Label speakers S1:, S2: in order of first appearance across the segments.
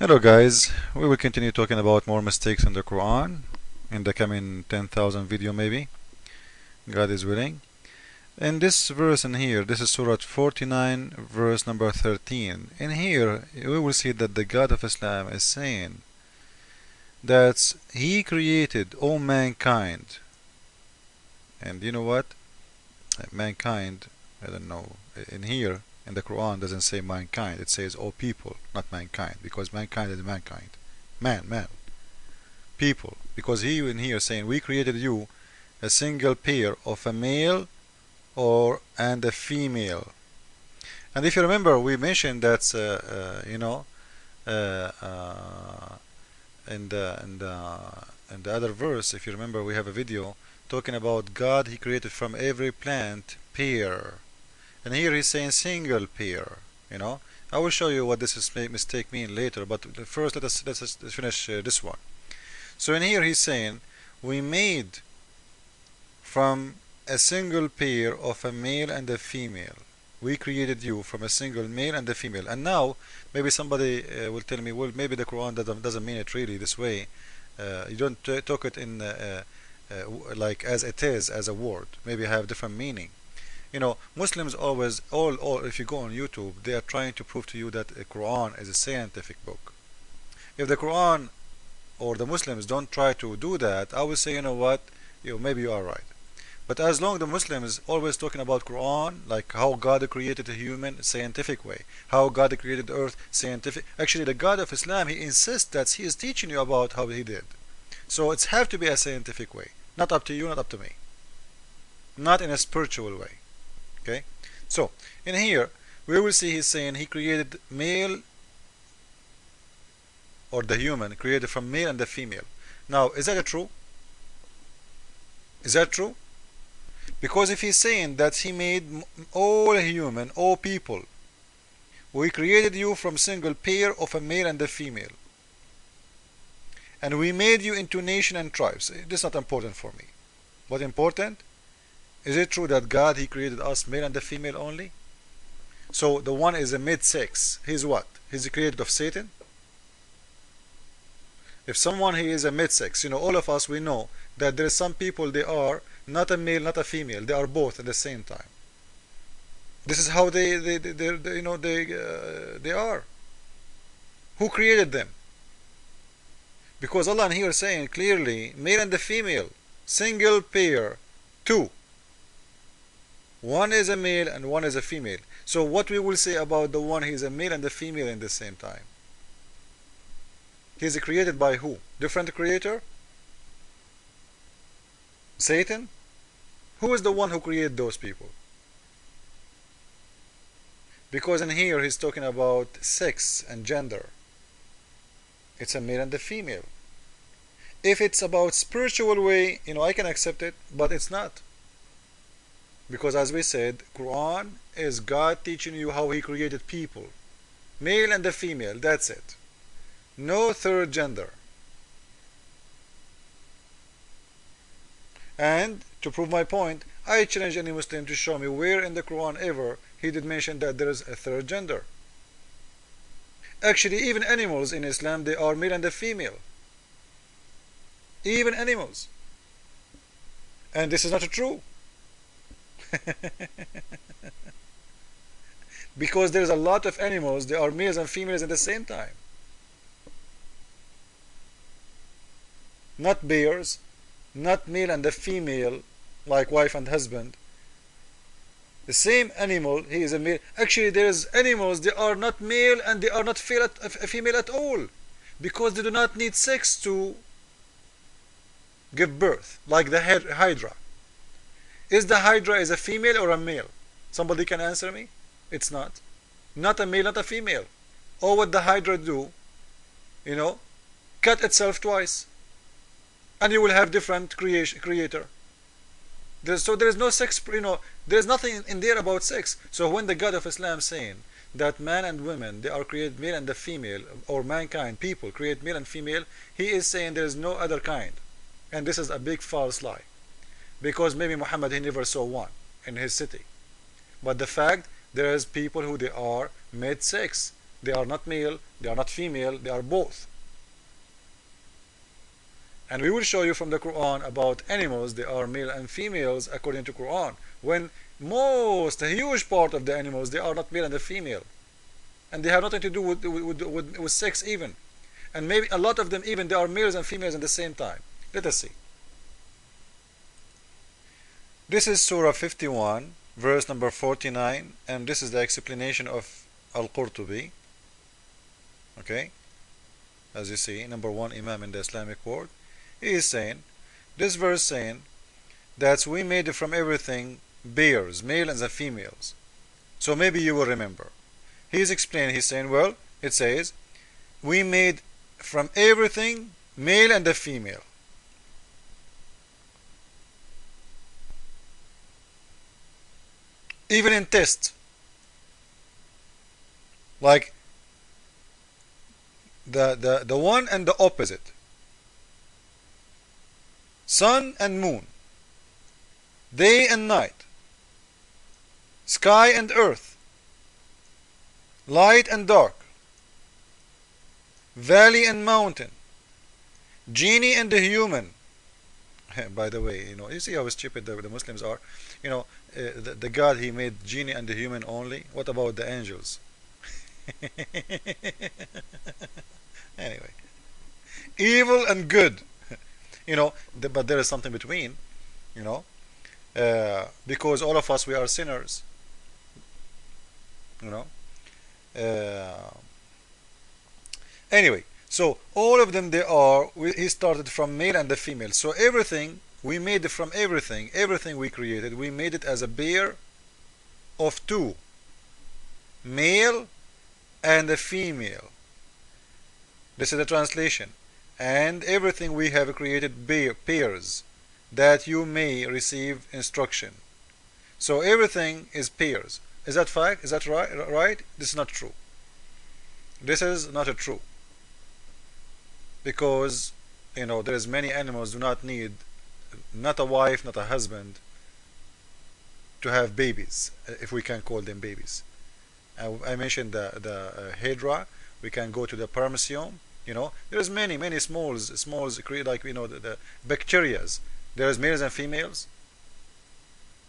S1: Hello guys, we will continue talking about more mistakes in the Quran in the coming 10,000 video maybe, God is willing. In this verse in here, this is Surah 49 verse number 13. In here we will see that the God of Islam is saying that He created all mankind. And you know what? Mankind, I don't know, in here in the Quran doesn't say mankind, it says all people, not mankind, because mankind is mankind. Man, people. Because he in here saying we created you a single pair of a male or and a female. And if you remember, we mentioned that uh, uh, in the other verse, if you remember, we have a video talking about God. He created from every plant pair, and here he's saying single pair. You know, I will show you what this is mistake mean later. But first, let's finish this one. So in here he's saying we made from a single pair of a male and a female. We created you from a single male and a female. And now maybe somebody will tell me, well, maybe the Quran doesn't mean it really this way. You don't talk it in like as it is as a word. Maybe have different meaning. You know, Muslims always, all if you go on YouTube, they are trying to prove to you that the Quran is a scientific book. If the Quran or the Muslims don't try to do that, I will say, you know what, maybe you are right. But as long the Muslims always talking about Quran, like how God created a human scientific way, how God created the earth scientific. Actually, the God of Islam, he insists that he is teaching you about how he did. So it's have to be a scientific way, not up to you, not up to me, not in a spiritual way. Okay. So in here we will see he's saying he created male, or the human created from male and the female. Now, is that true? Is that true? Because if he's saying that he made all human, all people, we created you from single pair of a male and a female, and we made you into nation and tribes. This is not important for me. What important? Is it true that God, he created us male and a female only? So the one is a mid-sex. He's what? He's created of Satan? If someone he is a mid-sex, all of us, we know that there are some people, they are not a male, not a female. They are both at the same time. This is how they are. Who created them? Because Allah in here is saying clearly, male and the female, single pair, two. One is a male and one is a female. So what we will say about the one, he is a male and a female in the same time? He is created by who? Different creator? Satan? Who is the one who created those people? Because in here he's talking about sex and gender. It's a male and a female. If it's about spiritual way, I can accept it, but it's not. Because as we said, Quran is God teaching you how he created people. Male and a female, that's it. No third gender. And to prove my point, I challenge any Muslim to show me where in the Quran ever he did mention that there is a third gender. Actually, even animals in Islam, they are male and a female. Even animals. And this is not true. Because there's a lot of animals, they are males and females at the same time. Not bears, not male and a female, like wife and husband. The same animal, he is a male. Actually, there is animals, they are not male and they are not female at all, because they do not need sex to give birth, like the hydra. Is the hydra is a female or a male? Somebody can answer me? It's not. Not a male, not a female. Or what the hydra do, cut itself twice, and you will have different creator. So there is no sex, there is nothing in there about sex. So when the God of Islam saying that man and women, they are created male and a female, or mankind, people create male and female, he is saying there is no other kind. And this is a big false lie. Because maybe Muhammad, he never saw one in his city. But the fact, there is people who they are mid-sex. They are not male, they are not female, they are both. And we will show you from the Quran about animals, they are male and females according to Quran. When a huge part of the animals, they are not male and the female. And they have nothing to do with sex even. And maybe a lot of them even, they are males and females at the same time. Let us see. This is Surah 51, verse number 49, and this is the explanation of Al-Qurtubi. Okay? As you see, number one Imam in the Islamic world. He is saying, this verse saying, that we made from everything bears, male and the females. So maybe you will remember. He's explaining, he's saying, well, it says, we made from everything male and the female. Even in tests, like the one and the opposite, sun and moon, day and night, sky and earth, light and dark, valley and mountain, genie and the human. By the way, you see how stupid the Muslims are. The God, he made genie and the human only. What about the angels? Anyway, evil and good. But there is something between. Because all of us, we are sinners. Anyway, so all of them, he started from male and the female. So everything we made from everything we created, we made it as a pair of two, male and a female. This is the translation. And everything we have created pairs, that you may receive instruction. So everything is pairs. Is that fact? Is that right? This is not true. This is not true. Because there is many animals do not need not a wife, not a husband to have babies, if we can call them babies. I mentioned the Hydra. We can go to the Paramecium. There's many smalls create, like the bacterias. There is males and females.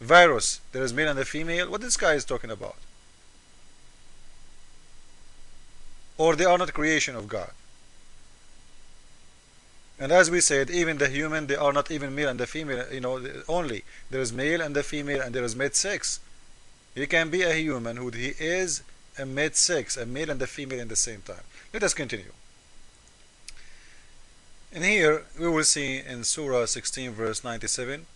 S1: Virus, there is male and a female. What this guy is talking about? Or they are not creation of God. And as we said, even the human, they are not even male and the female, only. There is male and the female, and there is mid-sex. You can be a human who he is a mid-sex, a male and a female in the same time. Let us continue. And here we will see in Surah 16 verse 97,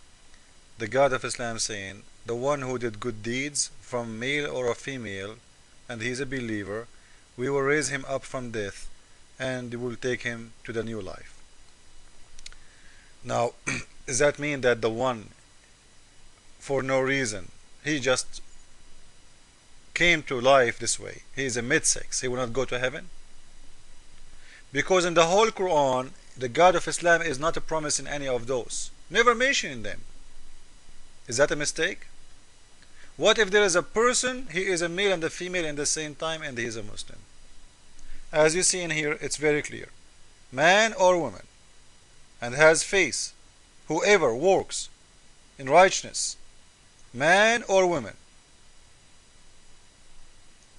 S1: the God of Islam saying, the one who did good deeds from male or a female, and he is a believer, we will raise him up from death, and we will take him to the new life. Now, does that mean that the one, for no reason, he just came to life this way, he is a mid-sex, he will not go to heaven? Because in the whole Quran, the God of Islam is not promising any of those, never mentioning them. Is that a mistake? What if there is a person, he is a male and a female in the same time, and he is a Muslim? As you see in here, it's very clear. Man or woman, and has faith, whoever works in righteousness, man or woman.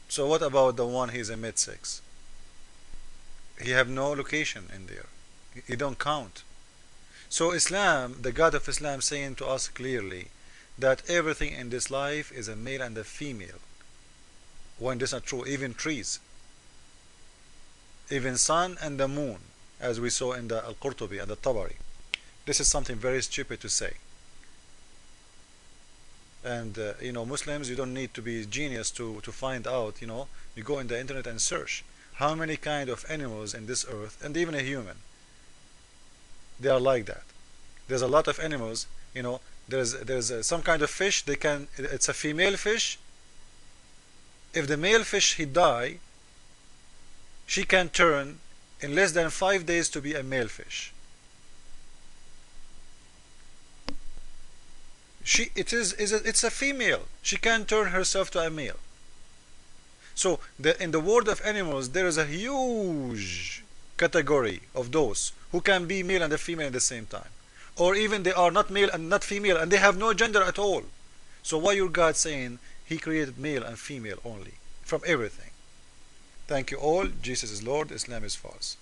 S1: So what about the one, he is a mid-sex? He have no location in there. He don't count. So Islam, the God of Islam, saying to us clearly that everything in this life is a male and a female. When this is not true, even trees, even sun and the moon, as we saw in the Al-Qurtubi and the Tabari. This is something very stupid to say. And Muslims, you don't need to be genius to find out. You go in the internet and search how many kind of animals in this earth, and even a human, they are like that. There's a lot of animals. There's some kind of fish. It's a female fish. If the male fish he die, she can turn in less than 5 days to be a male fish. It's a female. She can turn herself to a male. So in the world of animals, there is a huge category of those who can be male and a female at the same time, or even they are not male and not female, and they have no gender at all. So why your God saying He created male and female only from everything? Thank you all. Jesus is Lord. Islam is false.